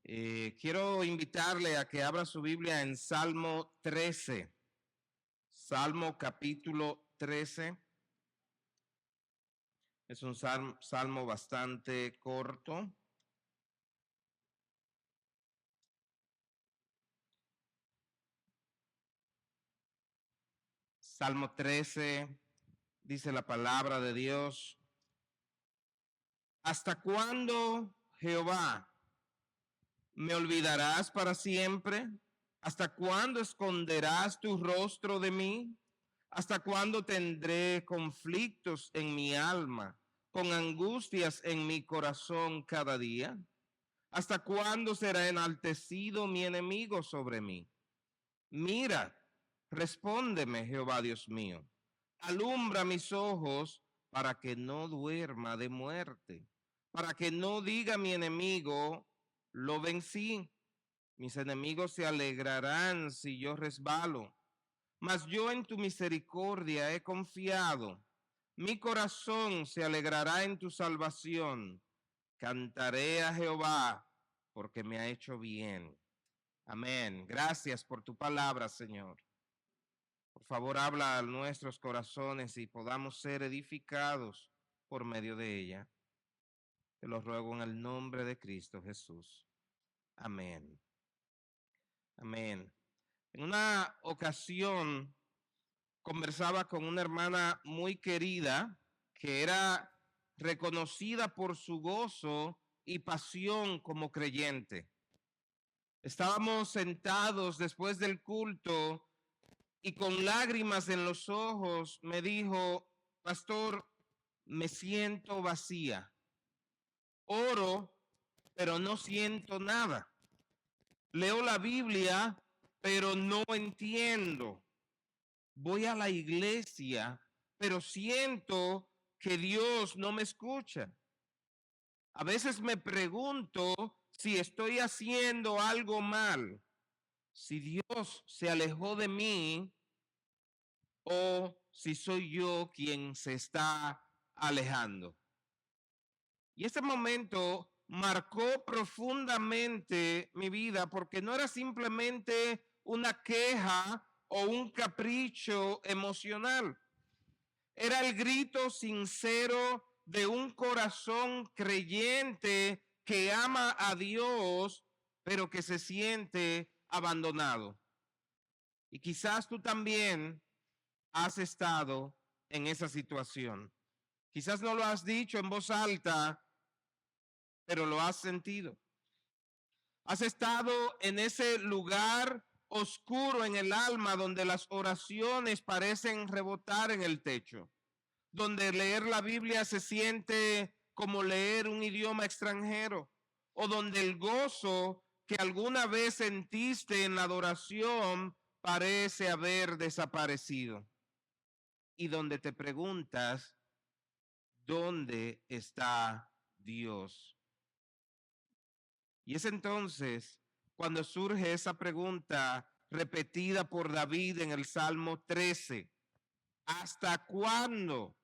Quiero invitarle a que abra su Biblia en Salmo 13, Salmo capítulo 13. Es un salmo bastante corto. Salmo 13, dice la palabra de Dios. ¿Hasta cuándo, Jehová, me olvidarás para siempre? ¿Hasta cuándo esconderás tu rostro de mí? ¿Hasta cuándo tendré conflictos en mi alma, con angustias en mi corazón cada día? ¿Hasta cuándo será enaltecido mi enemigo sobre mí? Mira, respóndeme, Jehová Dios mío. Alumbra mis ojos para que no duerma de muerte, para que no diga mi enemigo, lo vencí. Mis enemigos se alegrarán si yo resbalo. Mas yo en tu misericordia he confiado. Mi corazón se alegrará en tu salvación. Cantaré a Jehová porque me ha hecho bien. Amén. Gracias por tu palabra, Señor. Por favor, habla a nuestros corazones y podamos ser edificados por medio de ella. Te lo ruego en el nombre de Cristo Jesús. Amén. Amén. En una ocasión conversaba con una hermana muy querida que era reconocida por su gozo y pasión como creyente. Estábamos sentados después del culto y con lágrimas en los ojos me dijo, pastor, me siento vacía. Oro, pero no siento nada. Leo la Biblia, pero no entiendo. Voy a la iglesia, pero siento que Dios no me escucha. A veces me pregunto si estoy haciendo algo mal, si Dios se alejó de mí o si soy yo quien se está alejando. Y ese momento marcó profundamente mi vida porque no era simplemente una queja o un capricho emocional. Era el grito sincero de un corazón creyente que ama a Dios, pero que se siente abandonado. Y quizás tú también has estado en esa situación. Quizás no lo has dicho en voz alta, pero lo has sentido. Has estado en ese lugar oscuro en el alma donde las oraciones parecen rebotar en el techo, donde leer la Biblia se siente como leer un idioma extranjero, o donde el gozo que alguna vez sentiste en la adoración parece haber desaparecido, y donde te preguntas, ¿dónde está Dios? Y es entonces cuando surge esa pregunta repetida por David en el Salmo 13. ¿Hasta cuándo,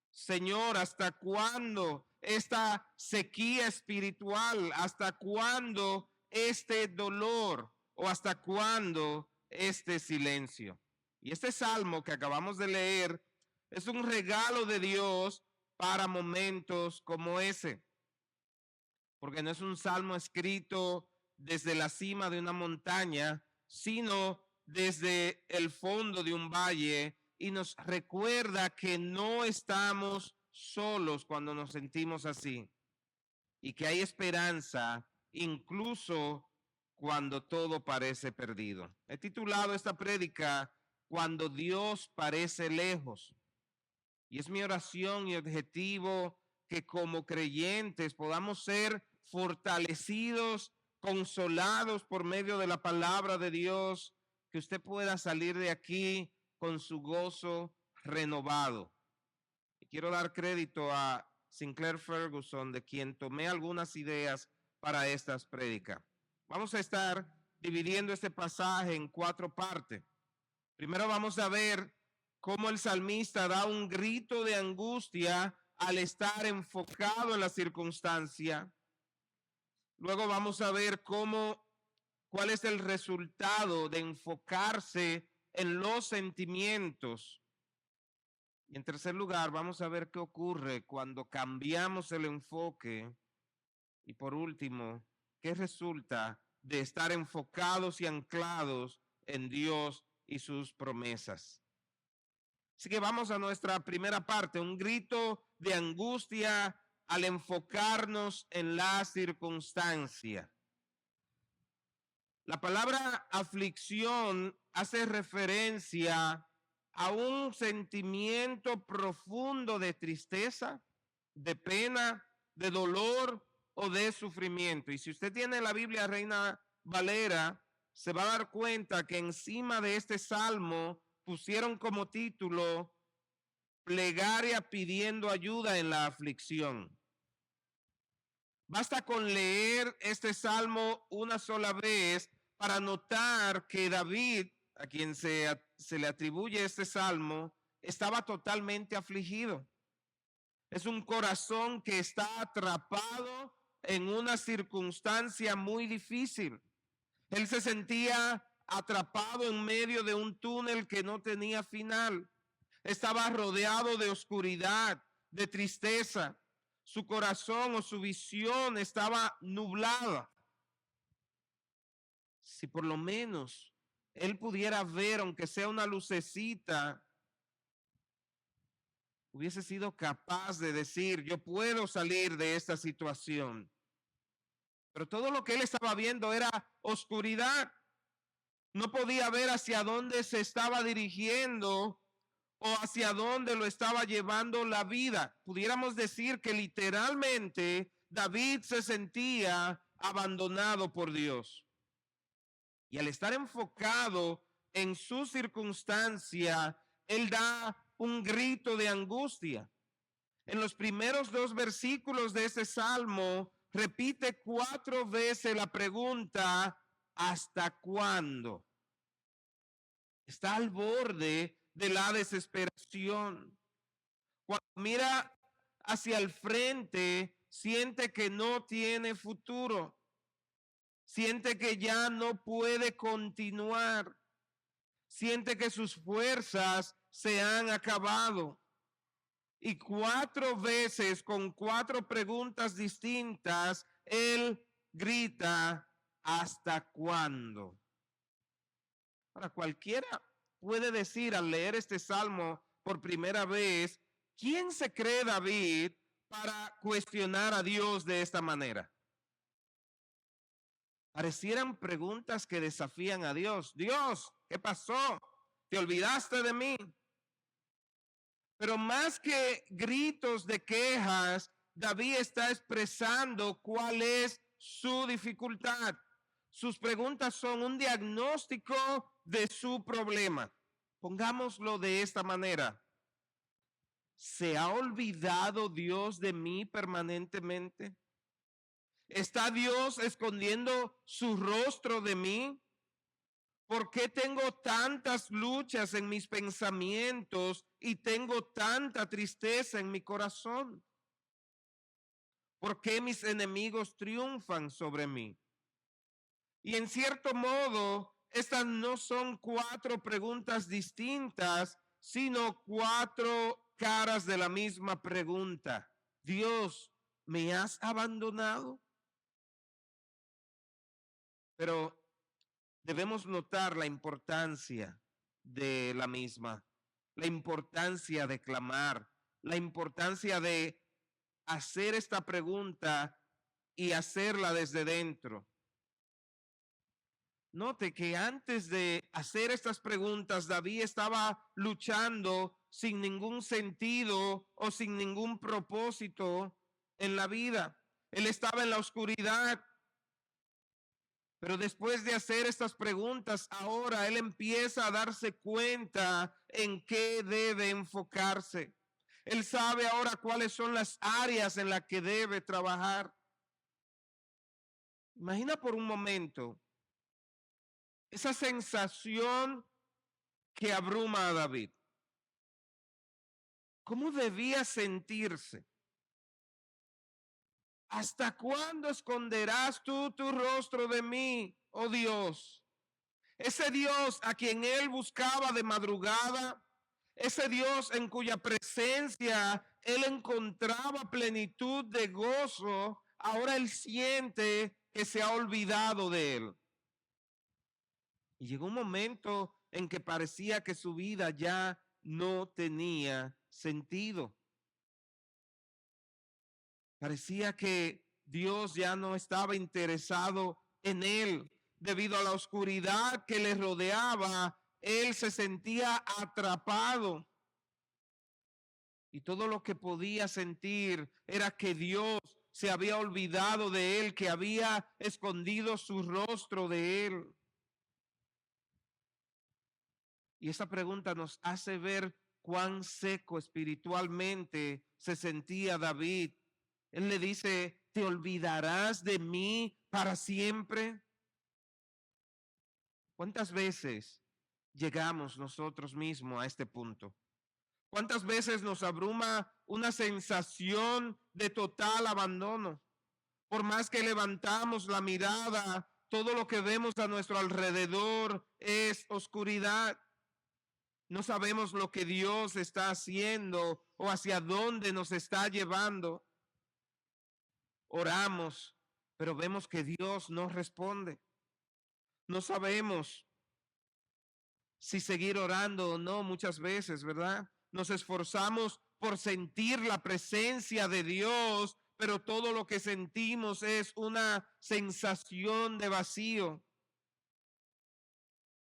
Señor? ¿Hasta cuándo esta sequía espiritual? ¿Hasta cuándo este dolor? ¿O hasta cuándo este silencio? Y este salmo que acabamos de leer es un regalo de Dios para momentos como ese, porque no es un salmo escrito desde la cima de una montaña, sino desde el fondo de un valle, y nos recuerda que no estamos solos cuando nos sentimos así y que hay esperanza incluso cuando todo parece perdido. He titulado esta prédica Cuando Dios parece lejos, y es mi oración y objetivo que como creyentes podamos ser fortalecidos, consolados por medio de la palabra de Dios, que usted pueda salir de aquí con su gozo renovado. Y quiero dar crédito a Sinclair Ferguson, de quien tomé algunas ideas para estas prédicas. Vamos a estar dividiendo este pasaje en 4 partes. Primero vamos a ver cómo el salmista da un grito de angustia al estar enfocado en la circunstancia. Luego vamos a ver cuál es el resultado de enfocarse en los sentimientos. Y en tercer lugar, vamos a ver qué ocurre cuando cambiamos el enfoque. Y por último, qué resulta de estar enfocados y anclados en Dios y sus promesas. Así que vamos a nuestra primera parte, un grito de angustia al enfocarnos en la circunstancia. La palabra aflicción hace referencia a un sentimiento profundo de tristeza, de pena, de dolor o de sufrimiento. Y si usted tiene la Biblia Reina Valera, se va a dar cuenta que encima de este salmo pusieron como título plegaria pidiendo ayuda en la aflicción. Basta con leer este salmo una sola vez para notar que David, a quien se le atribuye este salmo, estaba totalmente afligido. Es un corazón que está atrapado en una circunstancia muy difícil. Él se sentía atrapado en medio de un túnel que no tenía final. Estaba rodeado de oscuridad, de tristeza. Su corazón o su visión estaba nublada. Si por lo menos él pudiera ver, aunque sea una lucecita, hubiese sido capaz de decir, yo puedo salir de esta situación. Pero todo lo que él estaba viendo era oscuridad. No podía ver hacia dónde se estaba dirigiendo o hacia dónde lo estaba llevando la vida. Pudiéramos decir que literalmente David se sentía abandonado por Dios. Y al estar enfocado en su circunstancia, él da un grito de angustia. En los primeros 2 versículos de ese salmo, repite 4 veces la pregunta, ¿hasta cuándo? Está al borde de la desesperación. Cuando mira hacia el frente, siente que no tiene futuro. Siente que ya no puede continuar. Siente que sus fuerzas se han acabado. Y 4 veces con 4 preguntas distintas, él grita, ¿hasta cuándo? Ahora, cualquiera puede decir al leer este salmo por primera vez, ¿quién se cree David para cuestionar a Dios de esta manera? Parecieran preguntas que desafían a Dios. Dios, ¿qué pasó? ¿Te olvidaste de mí? Pero más que gritos de quejas, David está expresando cuál es su dificultad. Sus preguntas son un diagnóstico de su problema. Pongámoslo de esta manera. ¿Se ha olvidado Dios de mí permanentemente? ¿Está Dios escondiendo su rostro de mí? ¿Por qué tengo tantas luchas en mis pensamientos y tengo tanta tristeza en mi corazón? ¿Por qué mis enemigos triunfan sobre mí? Y en cierto modo, estas no son 4 preguntas distintas, sino 4 caras de la misma pregunta. Dios, ¿me has abandonado? Pero debemos notar la importancia de la misma, la importancia de clamar, la importancia de hacer esta pregunta y hacerla desde dentro. Note que antes de hacer estas preguntas, David estaba luchando sin ningún sentido o sin ningún propósito en la vida. Él estaba en la oscuridad. Pero después de hacer estas preguntas, ahora él empieza a darse cuenta en qué debe enfocarse. Él sabe ahora cuáles son las áreas en las que debe trabajar. Imagina por un momento esa sensación que abruma a David. ¿Cómo debía sentirse ¿hasta cuándo esconderás tú tu rostro de mí, oh Dios? Ese Dios a quien él buscaba de madrugada, ese Dios en cuya presencia él encontraba plenitud de gozo, ahora él siente que se ha olvidado de él. Y llegó un momento en que parecía que su vida ya no tenía sentido. Parecía que Dios ya no estaba interesado en él. Debido a la oscuridad que le rodeaba, él se sentía atrapado. Y todo lo que podía sentir era que Dios se había olvidado de él, que había escondido su rostro de él. Y esa pregunta nos hace ver cuán seco espiritualmente se sentía David. Él le dice, ¿te olvidarás de mí para siempre? ¿Cuántas veces llegamos nosotros mismos a este punto? ¿Cuántas veces nos abruma una sensación de total abandono? Por más que levantamos la mirada, todo lo que vemos a nuestro alrededor es oscuridad. No sabemos lo que Dios está haciendo o hacia dónde nos está llevando. Oramos, pero vemos que Dios no responde. No sabemos si seguir orando o no muchas veces, ¿verdad? Nos esforzamos por sentir la presencia de Dios, pero todo lo que sentimos es una sensación de vacío.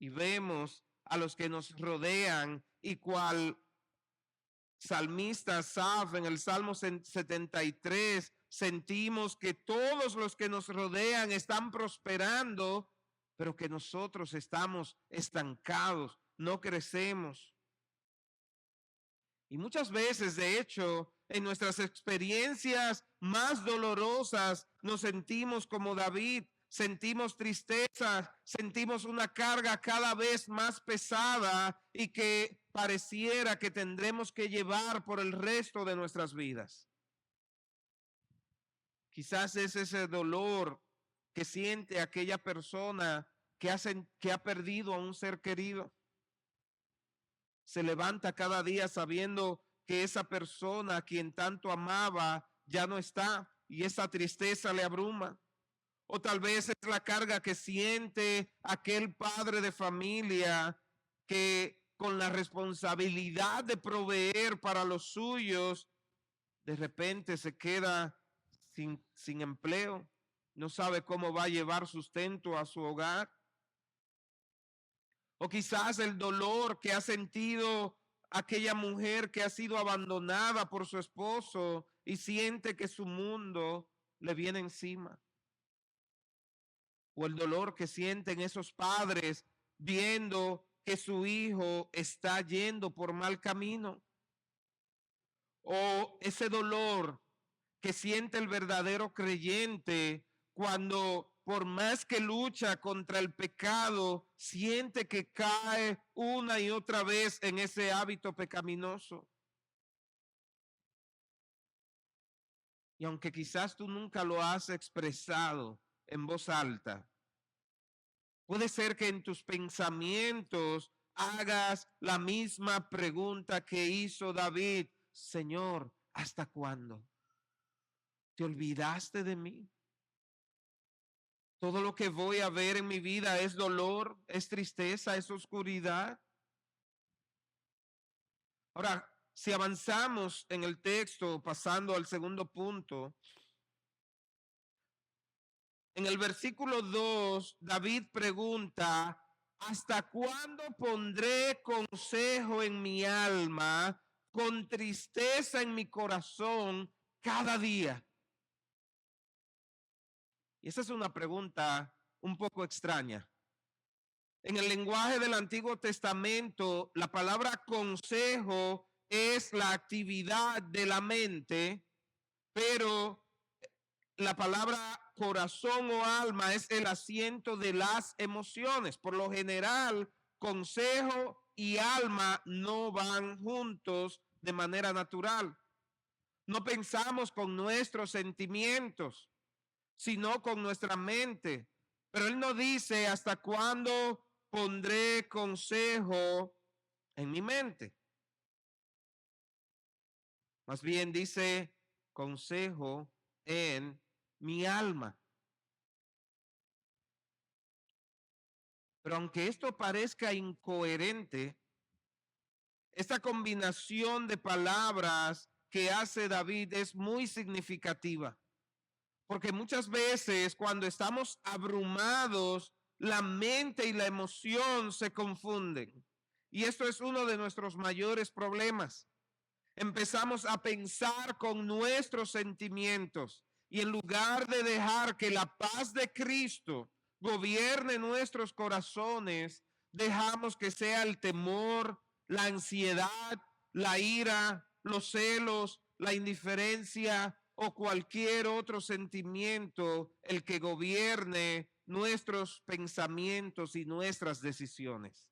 Y vemos a los que nos rodean y cual salmista Asaf en el Salmo 73, sentimos que todos los que nos rodean están prosperando, pero que nosotros estamos estancados, no crecemos. Y muchas veces, de hecho, en nuestras experiencias más dolorosas, nos sentimos como David, sentimos tristeza, sentimos una carga cada vez más pesada y que pareciera que tendremos que llevar por el resto de nuestras vidas. Quizás es ese dolor que siente aquella persona que ha perdido a un ser querido. Se levanta cada día sabiendo que esa persona a quien tanto amaba ya no está y esa tristeza le abruma. O tal vez es la carga que siente aquel padre de familia que con la responsabilidad de proveer para los suyos, de repente se queda sin empleo, no sabe cómo va a llevar sustento a su hogar. O quizás el dolor que ha sentido aquella mujer que ha sido abandonada por su esposo y siente que su mundo le viene encima. O el dolor que sienten esos padres viendo que su hijo está yendo por mal camino. O ese dolor que siente el verdadero creyente cuando por más que lucha contra el pecado, siente que cae una y otra vez en ese hábito pecaminoso. Y aunque quizás tú nunca lo has expresado en voz alta, puede ser que en tus pensamientos hagas la misma pregunta que hizo David: Señor, ¿hasta cuándo? ¿Te olvidaste de mí? Todo lo que voy a ver en mi vida es dolor, es tristeza, es oscuridad. Ahora, si avanzamos en el texto, pasando al segundo punto, en el versículo 2, David pregunta: ¿hasta cuándo pondré consejo en mi alma, con tristeza en mi corazón cada día? Y esa es una pregunta un poco extraña. En el lenguaje del Antiguo Testamento, la palabra consejo es la actividad de la mente, pero la palabra corazón o alma es el asiento de las emociones. Por lo general, consejo y alma no van juntos de manera natural. No pensamos con nuestros sentimientos, sino con nuestra mente. Pero Él no dice hasta cuándo pondré consejo en mi mente. Más bien dice consejo en mi alma. Pero aunque esto parezca incoherente, esta combinación de palabras que hace David es muy significativa. Porque muchas veces cuando estamos abrumados, la mente y la emoción se confunden. Y esto es uno de nuestros mayores problemas. Empezamos a pensar con nuestros sentimientos y en lugar de dejar que la paz de Cristo gobierne nuestros corazones, dejamos que sea el temor, la ansiedad, la ira, los celos, la indiferencia o cualquier otro sentimiento el que gobierne nuestros pensamientos y nuestras decisiones.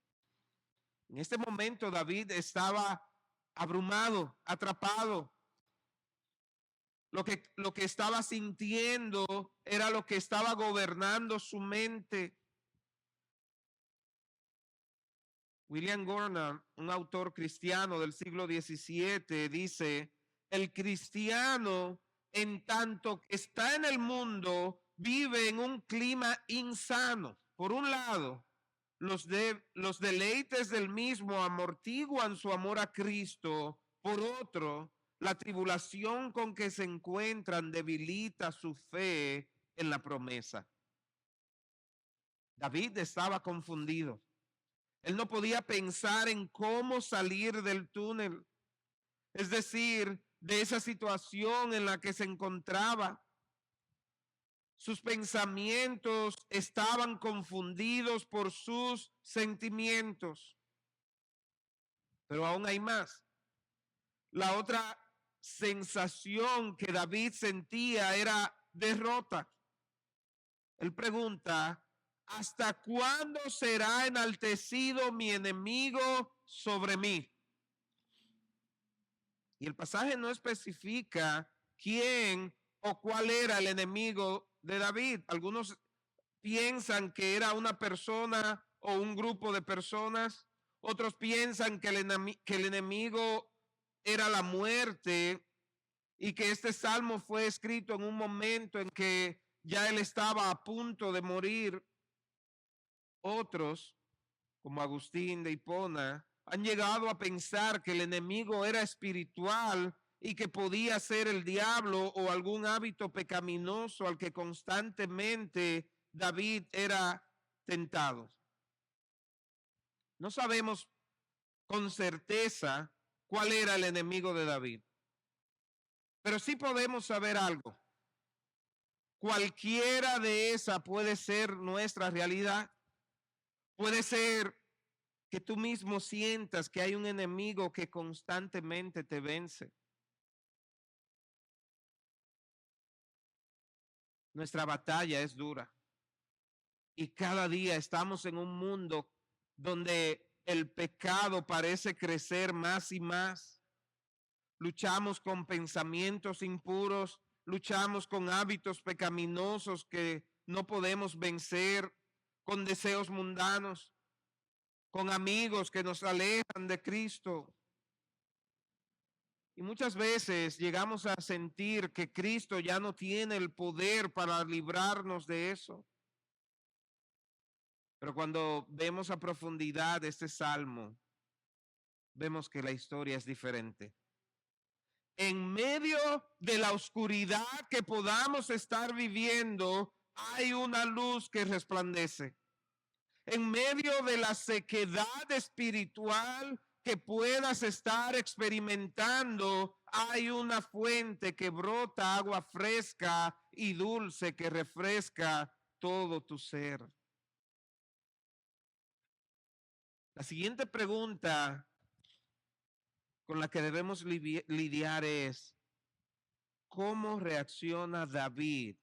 En este momento David estaba abrumado, atrapado. Lo que estaba sintiendo era lo que estaba gobernando su mente. William Gurnall, un autor cristiano del siglo XVII, dice, el cristiano, en tanto que está en el mundo, vive en un clima insano. Por un lado, los deleites del mismo amortiguan su amor a Cristo. Por otro, la tribulación con que se encuentran debilita su fe en la promesa. David estaba confundido. Él no podía pensar en cómo salir del túnel, es decir, de esa situación en la que se encontraba. Sus pensamientos estaban confundidos por sus sentimientos. Pero aún hay más. La otra sensación que David sentía era derrota. Él pregunta, ¿hasta cuándo será enaltecido mi enemigo sobre mí? Y el pasaje no especifica quién o cuál era el enemigo de David. Algunos piensan que era una persona o un grupo de personas. Otros piensan que el enemigo era la muerte y que este salmo fue escrito en un momento en que ya él estaba a punto de morir. Otros, como Agustín de Hipona, han llegado a pensar que el enemigo era espiritual y que podía ser el diablo o algún hábito pecaminoso al que constantemente David era tentado. No sabemos con certeza cuál era el enemigo de David, pero sí podemos saber algo. Cualquiera de esa puede ser nuestra realidad. Puede ser que tú mismo sientas que hay un enemigo que constantemente te vence. Nuestra batalla es dura y cada día estamos en un mundo donde el pecado parece crecer más y más. Luchamos con pensamientos impuros, luchamos con hábitos pecaminosos que no podemos vencer, con deseos mundanos, con amigos que nos alejan de Cristo. Y muchas veces llegamos a sentir que Cristo ya no tiene el poder para librarnos de eso. Pero cuando vemos a profundidad este salmo, vemos que la historia es diferente. En medio de la oscuridad que podamos estar viviendo, hay una luz que resplandece. En medio de la sequedad espiritual que puedas estar experimentando, hay una fuente que brota agua fresca y dulce que refresca todo tu ser. La siguiente pregunta con la que debemos lidiar es, ¿cómo reacciona David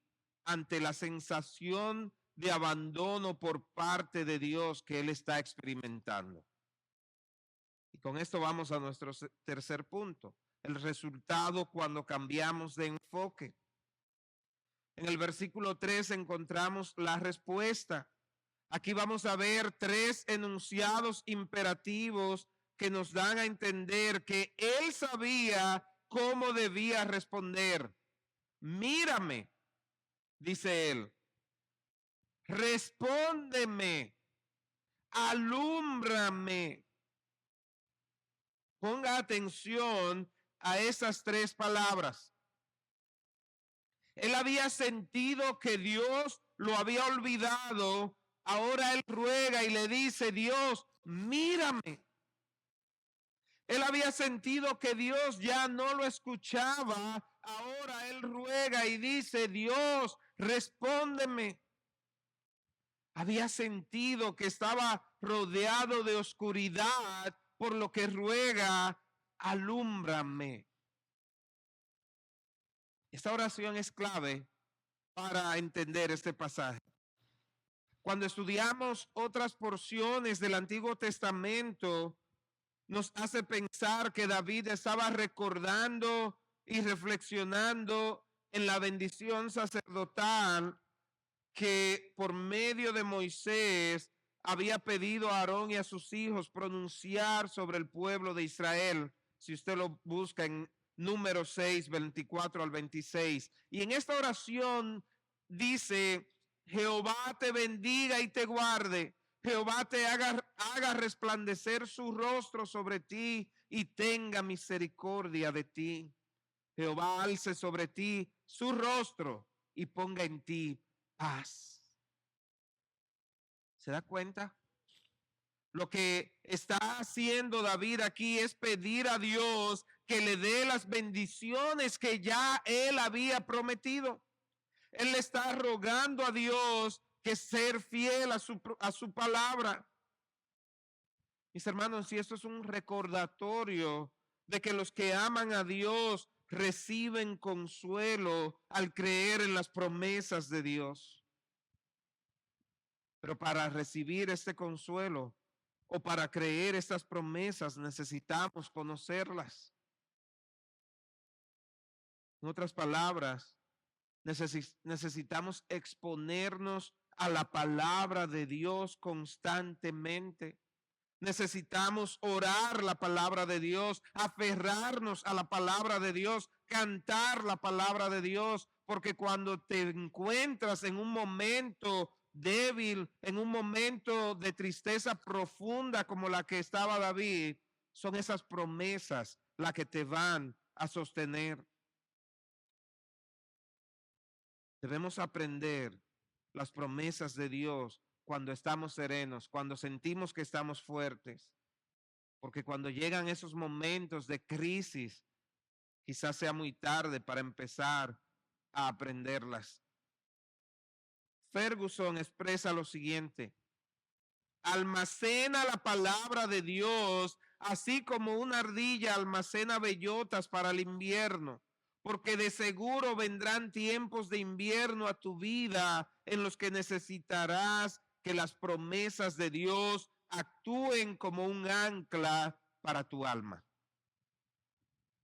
ante la sensación de abandono por parte de Dios que él está experimentando? Y con esto vamos a nuestro tercer punto. el resultado cuando cambiamos de enfoque. En el versículo 3 encontramos la respuesta. Aquí vamos a ver 3 enunciados imperativos que nos dan a entender que él sabía cómo debía responder. Mírame, dice él, respóndeme, alúmbrame. Ponga atención a esas 3 palabras. Él había sentido que Dios lo había olvidado. Ahora él ruega y le dice, Dios, mírame. Él había sentido que Dios ya no lo escuchaba. Ahora él ruega y dice, Dios, respóndeme. Había sentido que estaba rodeado de oscuridad, por lo que ruega, alúmbrame. Esta oración es clave para entender este pasaje. Cuando estudiamos otras porciones del Antiguo Testamento, nos hace pensar que David estaba recordando y reflexionando en la bendición sacerdotal que por medio de Moisés había pedido a Aarón y a sus hijos pronunciar sobre el pueblo de Israel. Si usted lo busca en Números 6, 24 al 26. Y en esta oración dice, Jehová te bendiga y te guarde. Jehová te haga resplandecer su rostro sobre ti y tenga misericordia de ti. Jehová alce sobre ti su rostro y ponga en ti paz. ¿Se da cuenta? Lo que está haciendo David aquí es pedir a Dios que le dé las bendiciones que ya él había prometido. Él le está rogando a Dios que ser fiel a su palabra. Mis hermanos, si esto es un recordatorio de que los que aman a Dios reciben consuelo al creer en las promesas de Dios. Pero para recibir este consuelo o para creer estas promesas necesitamos conocerlas. En otras palabras, necesitamos exponernos a la palabra de Dios constantemente. Necesitamos orar la palabra de Dios, aferrarnos a la palabra de Dios, cantar la palabra de Dios, porque cuando te encuentras en un momento débil, en un momento de tristeza profunda como la que estaba David, son esas promesas las que te van a sostener. Debemos aprender las promesas de Dios cuando estamos serenos, cuando sentimos que estamos fuertes. Porque cuando llegan esos momentos de crisis, quizás sea muy tarde para empezar a aprenderlas. Ferguson expresa lo siguiente: almacena la palabra de Dios, así como una ardilla almacena bellotas para el invierno, porque de seguro vendrán tiempos de invierno a tu vida en los que necesitarás que las promesas de Dios actúen como un ancla para tu alma.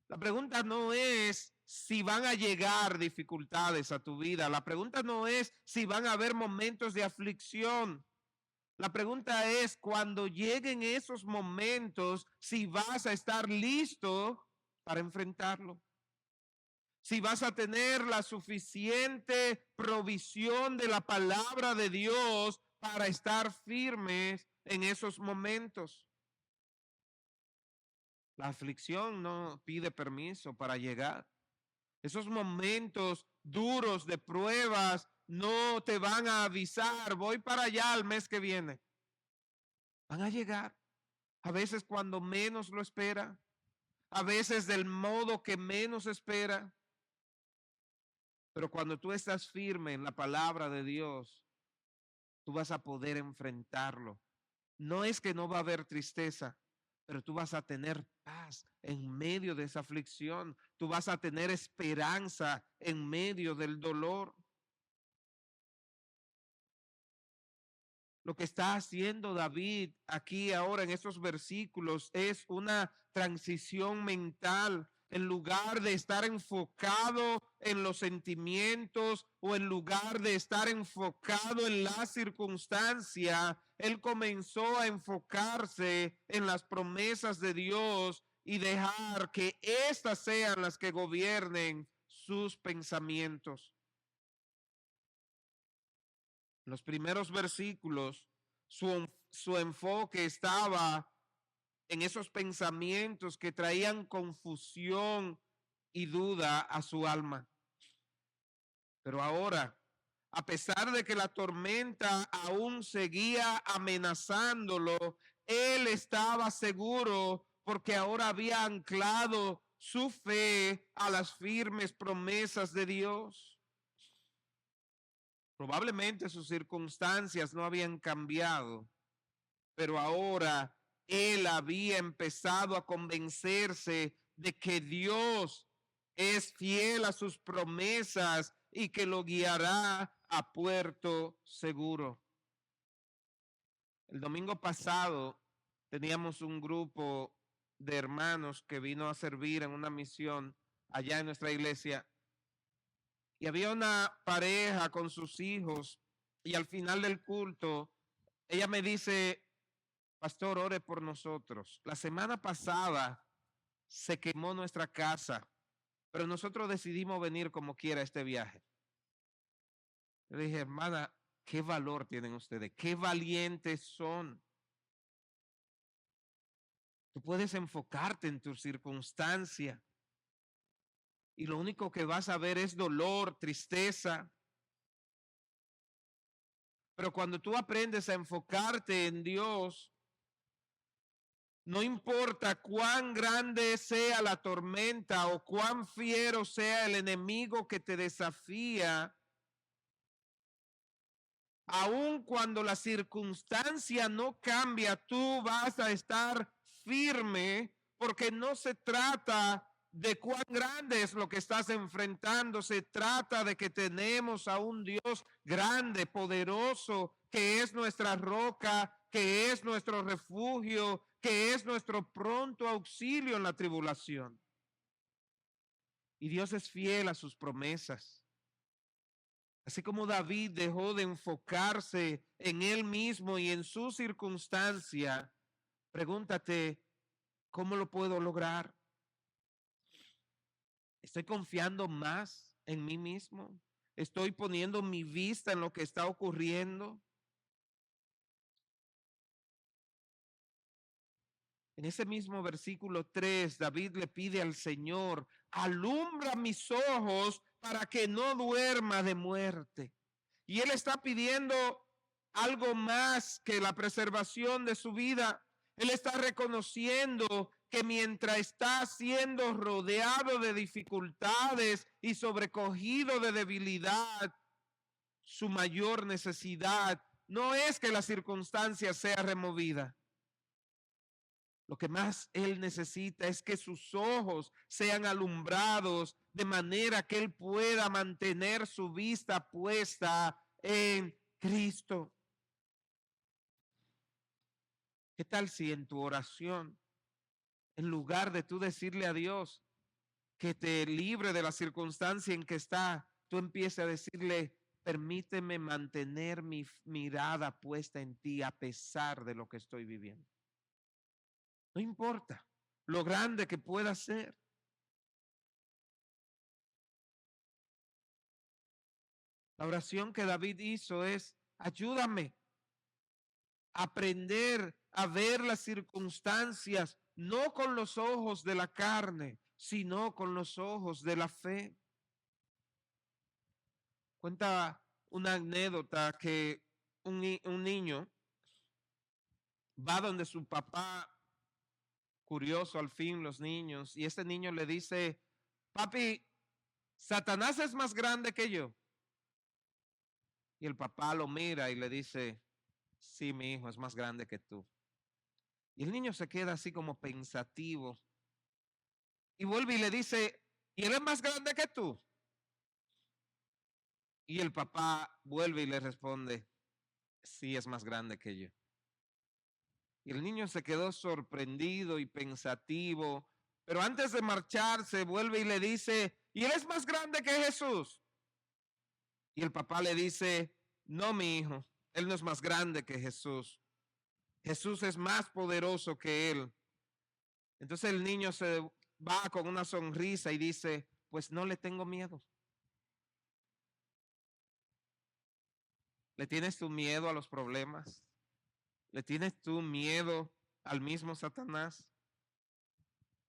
La pregunta no es si van a llegar dificultades a tu vida. La pregunta no es si van a haber momentos de aflicción. La pregunta es, cuando lleguen esos momentos, si vas a estar listo para enfrentarlo. Si vas a tener la suficiente provisión de la palabra de Dios para estar firmes en esos momentos. La aflicción no pide permiso para llegar. Esos momentos duros de pruebas no te van a avisar, voy para allá el mes que viene. Van a llegar, a veces cuando menos lo espera, a veces del modo que menos espera. Pero cuando tú estás firme en la palabra de Dios, tú vas a poder enfrentarlo. No es que no va a haber tristeza, pero tú vas a tener paz en medio de esa aflicción. Tú vas a tener esperanza en medio del dolor. Lo que está haciendo David aquí ahora en estos versículos es una transición mental. en lugar de estar enfocado en los sentimientos o en lugar de estar enfocado en la circunstancia, él comenzó a enfocarse en las promesas de Dios y dejar que éstas sean las que gobiernen sus pensamientos. En los primeros versículos, su enfoque estaba en esos pensamientos que traían confusión y duda a su alma. Pero ahora, a pesar de que la tormenta aún seguía amenazándolo, él estaba seguro porque ahora había anclado su fe a las firmes promesas de Dios. Probablemente sus circunstancias no habían cambiado, pero ahora él había empezado a convencerse de que Dios es fiel a sus promesas y que lo guiará a puerto seguro. El domingo pasado teníamos un grupo de hermanos que vino a servir en una misión allá en nuestra iglesia y había una pareja con sus hijos y al final del culto ella me dice: pastor, ore por nosotros. La semana pasada se quemó nuestra casa, pero nosotros decidimos venir como quiera a este viaje. Le dije: hermana, qué valor tienen ustedes, qué valientes son. Tú puedes enfocarte en tu circunstancia y lo único que vas a ver es dolor, tristeza. Pero cuando tú aprendes a enfocarte en Dios, no importa cuán grande sea la tormenta o cuán fiero sea el enemigo que te desafía, aun cuando la circunstancia no cambia, tú vas a estar firme porque no se trata de cuán grande es lo que estás enfrentando, se trata de que tenemos a un Dios grande, poderoso, que es nuestra roca, que es nuestro refugio, que es nuestro pronto auxilio en la tribulación. Y Dios es fiel a sus promesas. Así como David dejó de enfocarse en él mismo y en su circunstancia, pregúntate, ¿cómo lo puedo lograr? ¿Estoy confiando más en mí mismo? ¿Estoy poniendo mi vista en lo que está ocurriendo? En ese mismo versículo 3, David le pide al Señor: alumbra mis ojos para que no duerma de muerte. Y él está pidiendo algo más que la preservación de su vida. Él está reconociendo que mientras está siendo rodeado de dificultades y sobrecogido de debilidad, su mayor necesidad no es que la circunstancia sea removida. Lo que más él necesita es que sus ojos sean alumbrados de manera que él pueda mantener su vista puesta en Cristo. ¿Qué tal si en tu oración, en lugar de tú decirle a Dios que te libre de la circunstancia en que está, tú empieces a decirle: permíteme mantener mi mirada puesta en ti a pesar de lo que estoy viviendo? No importa lo grande que pueda ser. La oración que David hizo es: ayúdame a aprender a ver las circunstancias no con los ojos de la carne, sino con los ojos de la fe. Cuenta una anécdota que un niño va donde su papá, curioso al fin los niños, y este niño le dice: papi, Satanás es más grande que yo. Y el papá lo mira y le dice: sí, mi hijo, es más grande que tú. Y el niño se queda así como pensativo y vuelve y le dice: ¿y él es más grande que tú? Y el papá vuelve y le responde: sí, es más grande que yo. Y el niño se quedó sorprendido y pensativo, Pero antes de marcharse, vuelve y le dice, ¿y él es más grande que Jesús? Y el papá le dice, no, mi hijo, él no es más grande que Jesús. Jesús es más poderoso que él. Entonces el niño se va con una sonrisa y dice, pues no le tengo miedo. ¿Le tienes tu miedo a los problemas? ¿Le tienes tu miedo al mismo Satanás?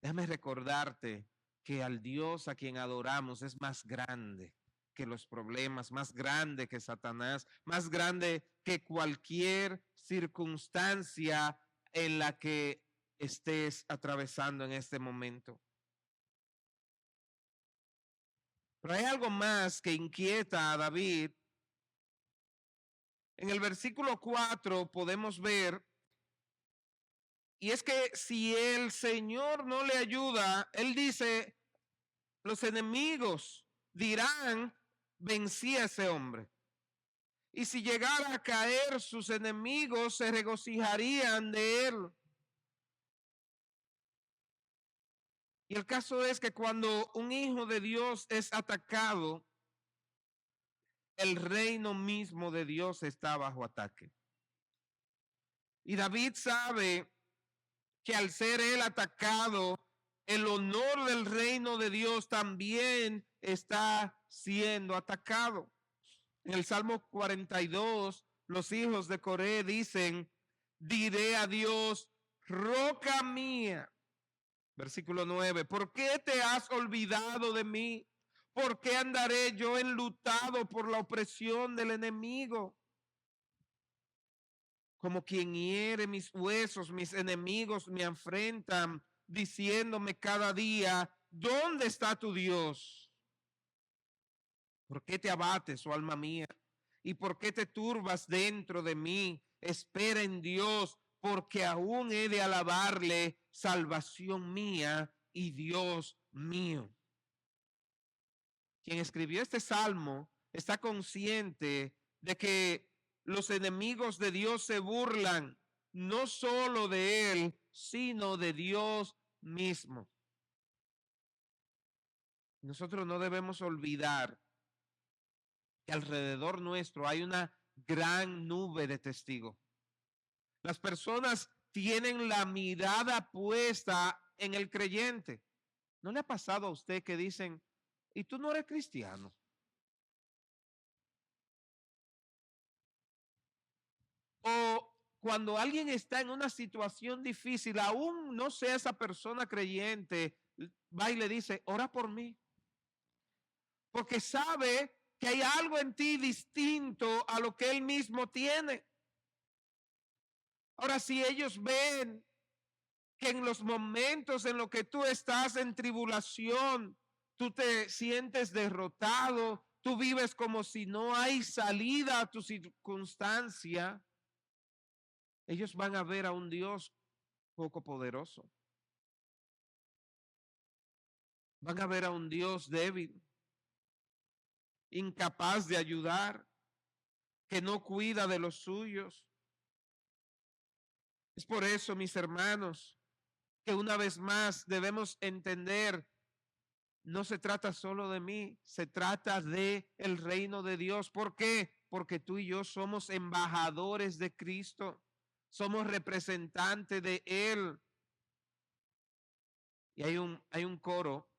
Déjame recordarte que al Dios a quien adoramos es más grande que los problemas, más grande que Satanás, más grande que cualquier circunstancia en la que estés atravesando en este momento. Pero hay algo más que inquieta a David. En el versículo 4 podemos ver, y es que si el Señor no le ayuda, él dice, los enemigos dirán, vencí a ese hombre. Y si llegara a caer, sus enemigos se regocijarían de él. Y el caso es que cuando un hijo de Dios es atacado, el reino mismo de Dios está bajo ataque. Y David sabe que al ser él atacado, el honor del reino de Dios también está siendo atacado. En el Salmo 42, los hijos de Coré dicen, diré a Dios, roca mía. Versículo 9, ¿por qué te has olvidado de mí? ¿Por qué andaré yo enlutado por la opresión del enemigo? Como quien hiere mis huesos, mis enemigos me afrentan, diciéndome cada día, ¿dónde está tu Dios? ¿Por qué te abates, oh alma mía? ¿Y por qué te turbas dentro de mí? Espera en Dios, porque aún he de alabarle, salvación mía y Dios mío. Quien escribió este salmo está consciente de que los enemigos de Dios se burlan no solo de él, sino de Dios mismo. Nosotros no debemos olvidar que alrededor nuestro hay una gran nube de testigos. Las personas tienen la mirada puesta en el creyente. ¿No le ha pasado a usted que dicen, y tú no eres cristiano? O cuando alguien está en una situación difícil, aún no sea esa persona creyente, va y le dice, ora por mí. Porque sabe que hay algo en ti distinto a lo que él mismo tiene. Ahora, si ellos ven que en los momentos en los que tú estás en tribulación, tú te sientes derrotado, tú vives como si no hay salida a tu circunstancia, ellos van a ver a un Dios poco poderoso. Van a ver a un Dios débil, incapaz de ayudar, que no cuida de los suyos. Es por eso, mis hermanos, que una vez más debemos entender, no se trata solo de mí, se trata de el reino de Dios. ¿Por qué? Porque tú y yo somos embajadores de Cristo, somos representantes de Él. Y hay un coro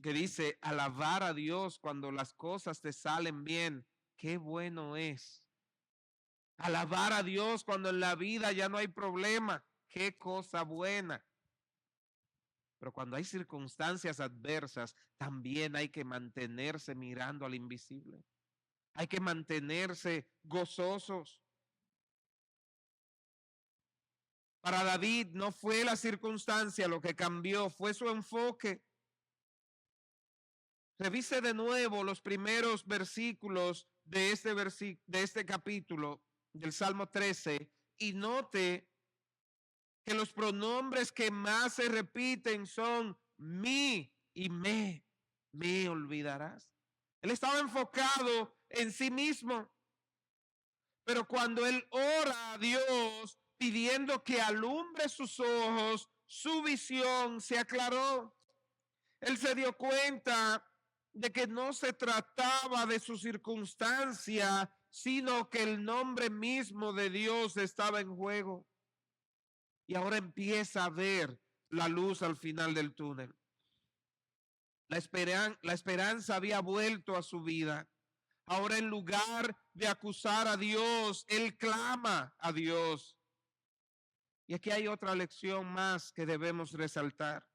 que dice, alabar a Dios cuando las cosas te salen bien, qué bueno es. Alabar a Dios cuando en la vida ya no hay problema, qué cosa buena. Pero cuando hay circunstancias adversas, también hay que mantenerse mirando al invisible. Hay que mantenerse gozosos. Para David no fue la circunstancia lo que cambió, fue su enfoque. Revise de nuevo los primeros versículos de este capítulo del Salmo 13 y note que los pronombres que más se repiten son mi y me olvidarás. Él estaba enfocado en sí mismo, pero cuando él ora a Dios pidiendo que alumbre sus ojos, su visión se aclaró. Él se dio cuenta de que no se trataba de su circunstancia, sino que el nombre mismo de Dios estaba en juego. Y ahora empieza a ver la luz al final del túnel. La esperanza había vuelto a su vida. Ahora, en lugar de acusar a Dios, él clama a Dios. Y aquí hay otra lección más que debemos resaltar.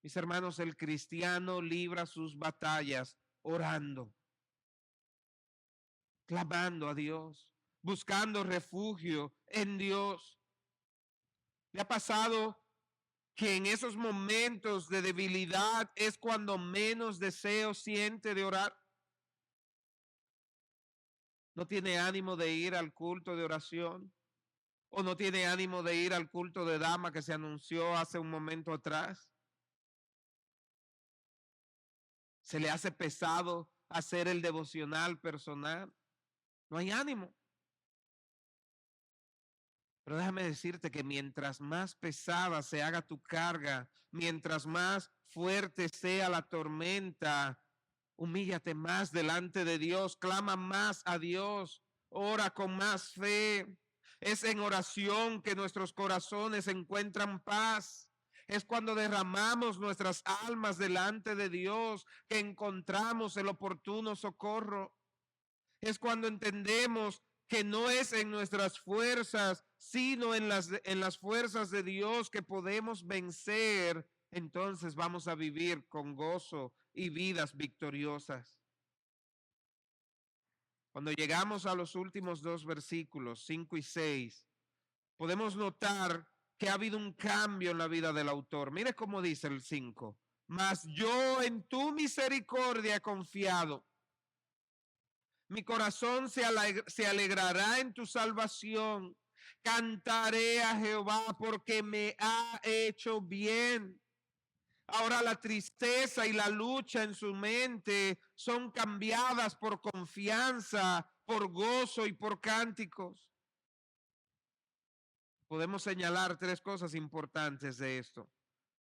Mis hermanos, el cristiano libra sus batallas orando, clamando a Dios, buscando refugio en Dios. ¿Le ha pasado que en esos momentos de debilidad es cuando menos deseo siente de orar? ¿No tiene ánimo de ir al culto de oración? ¿O no tiene ánimo de ir al culto de dama que se anunció hace un momento atrás? ¿Se le hace pesado hacer el devocional personal? No hay ánimo. Pero déjame decirte que mientras más pesada se haga tu carga, mientras más fuerte sea la tormenta, humíllate más delante de Dios, clama más a Dios, ora con más fe. Es en oración que nuestros corazones encuentran paz. Es cuando derramamos nuestras almas delante de Dios que encontramos el oportuno socorro. Es cuando entendemos que no es en nuestras fuerzas, sino en las fuerzas de Dios que podemos vencer. Entonces vamos a vivir con gozo y vidas victoriosas. Cuando llegamos a los últimos dos versículos, 5 y 6, podemos notar que ha habido un cambio en la vida del autor. Mire cómo dice el 5. Mas yo en tu misericordia he confiado. Mi corazón se alegrará en tu salvación. Cantaré a Jehová porque me ha hecho bien. Ahora la tristeza y la lucha en su mente son cambiadas por confianza, por gozo y por cánticos. Podemos señalar tres cosas importantes de esto.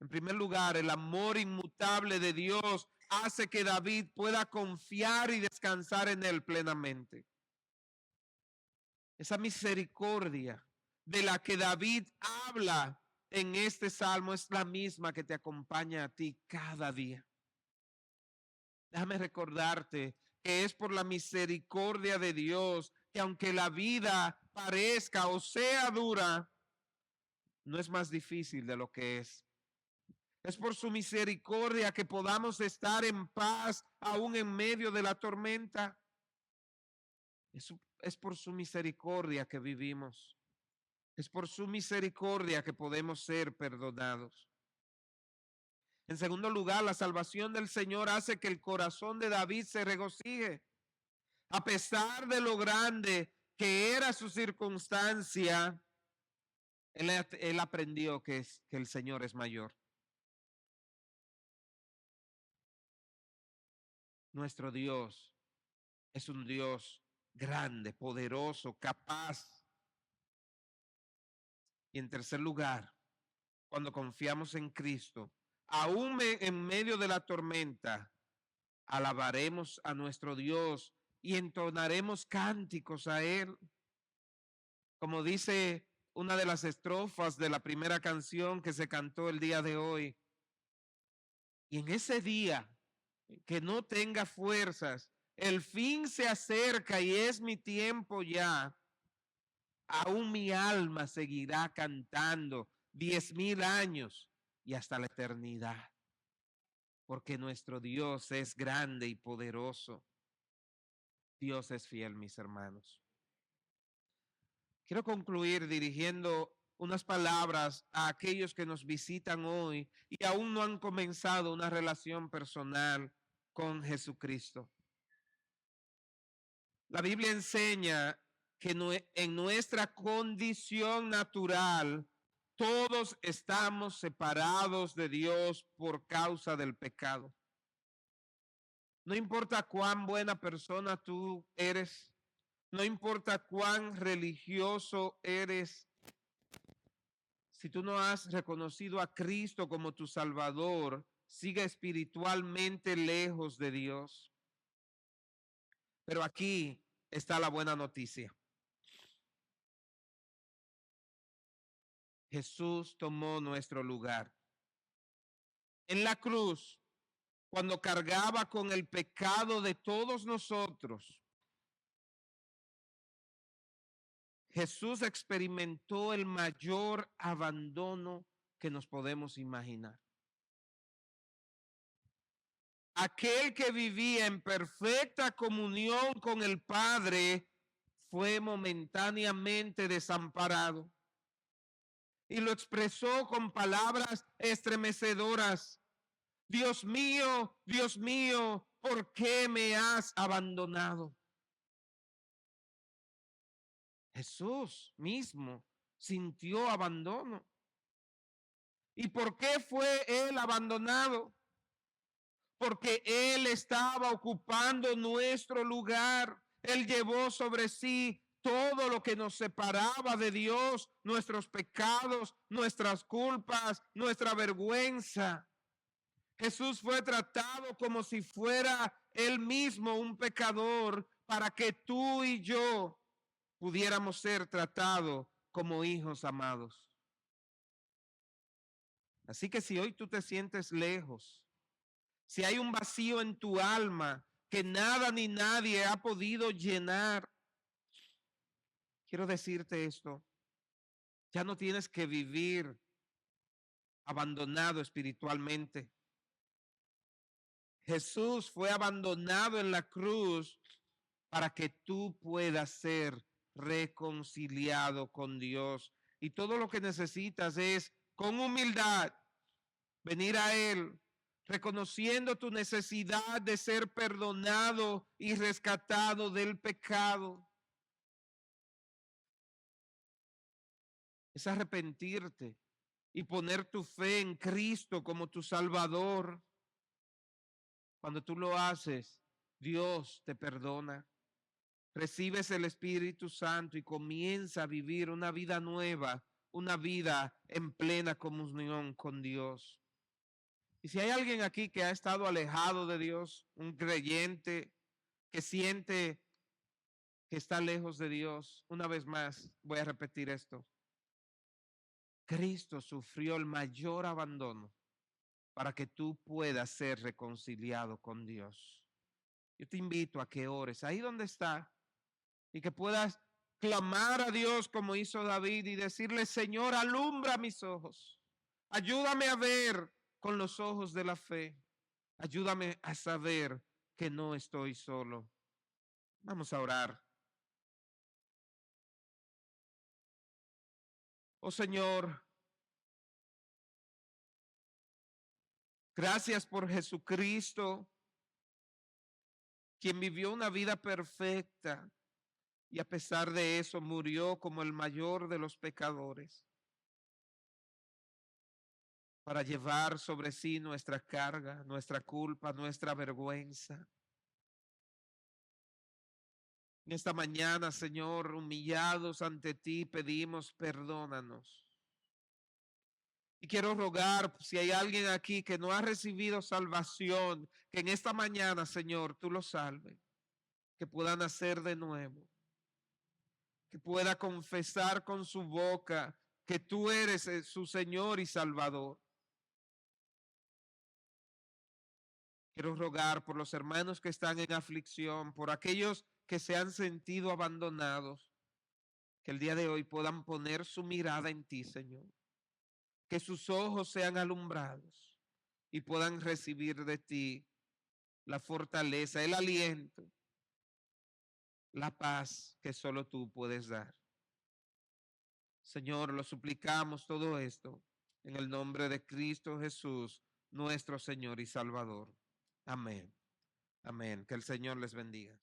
En primer lugar, el amor inmutable de Dios hace que David pueda confiar y descansar en él plenamente. Esa misericordia de la que David habla en este salmo es la misma que te acompaña a ti cada día. Déjame recordarte que es por la misericordia de Dios que aunque la vida parezca o sea dura, no es más difícil de lo que es. Es por su misericordia que podamos estar en paz aún en medio de la tormenta. Es por su misericordia que vivimos. Es por su misericordia que podemos ser perdonados. En segundo lugar, la salvación del Señor hace que el corazón de David se regocije. A pesar de lo grande que era su circunstancia, él aprendió que el Señor es mayor. Nuestro Dios es un Dios grande, poderoso, capaz. Y en tercer lugar, cuando confiamos en Cristo, aún en medio de la tormenta, alabaremos a nuestro Dios y entonaremos cánticos a Él. Como dice una de las estrofas de la primera canción que se cantó el día de hoy. Y en ese día que no tenga fuerzas, el fin se acerca y es mi tiempo ya. Aún mi alma seguirá cantando 10,000 años y hasta la eternidad. Porque nuestro Dios es grande y poderoso. Dios es fiel, mis hermanos. Quiero concluir dirigiendo unas palabras a aquellos que nos visitan hoy y aún no han comenzado una relación personal con Jesucristo. La Biblia enseña que en nuestra condición natural todos estamos separados de Dios por causa del pecado. No importa cuán buena persona tú eres, no importa cuán religioso eres, Si tú no has reconocido a Cristo como tu Salvador, sigue espiritualmente lejos de Dios. Pero aquí está la buena noticia. Jesús tomó nuestro lugar. En la cruz, cuando cargaba con el pecado de todos nosotros, Jesús experimentó el mayor abandono que nos podemos imaginar. Aquel que vivía en perfecta comunión con el Padre fue momentáneamente desamparado y lo expresó con palabras estremecedoras. Dios mío, ¿por qué me has abandonado? Jesús mismo sintió abandono. ¿Y por qué fue él abandonado? Porque él estaba ocupando nuestro lugar. Él llevó sobre sí todo lo que nos separaba de Dios, nuestros pecados, nuestras culpas, nuestra vergüenza. Jesús fue tratado como si fuera él mismo un pecador para que tú y yo pudiéramos ser tratados como hijos amados. Así que si hoy tú te sientes lejos, si hay un vacío en tu alma que nada ni nadie ha podido llenar, quiero decirte esto, ya no tienes que vivir abandonado espiritualmente. Jesús fue abandonado en la cruz para que tú puedas ser reconciliado con Dios. Y todo lo que necesitas es con humildad venir a Él, reconociendo tu necesidad de ser perdonado y rescatado del pecado. Es arrepentirte y poner tu fe en Cristo como tu Salvador. Cuando tú lo haces, Dios te perdona. Recibes el Espíritu Santo y comienza a vivir una vida nueva, una vida en plena comunión con Dios. Y si hay alguien aquí que ha estado alejado de Dios, un creyente que siente que está lejos de Dios, una vez más voy a repetir esto. Cristo sufrió el mayor abandono para que tú puedas ser reconciliado con Dios. Yo te invito a que ores ahí donde está y que puedas clamar a Dios como hizo David y decirle, Señor, alumbra mis ojos. Ayúdame a ver con los ojos de la fe. Ayúdame a saber que no estoy solo. Vamos a orar. Oh Señor, gracias por Jesucristo, quien vivió una vida perfecta y a pesar de eso murió como el mayor de los pecadores para llevar sobre sí nuestra carga, nuestra culpa, nuestra vergüenza. En esta mañana, Señor, humillados ante ti, pedimos perdónanos. Y quiero rogar, si hay alguien aquí que no ha recibido salvación, que en esta mañana, Señor, tú lo salves, que pueda nacer de nuevo, que pueda confesar con su boca que tú eres su Señor y Salvador. Quiero rogar por los hermanos que están en aflicción, por aquellos que se han sentido abandonados, que el día de hoy puedan poner su mirada en ti, Señor. Que sus ojos sean alumbrados y puedan recibir de ti la fortaleza, el aliento, la paz que solo tú puedes dar. Señor, lo suplicamos todo esto en el nombre de Cristo Jesús, nuestro Señor y Salvador. Amén. Amén. Que el Señor les bendiga.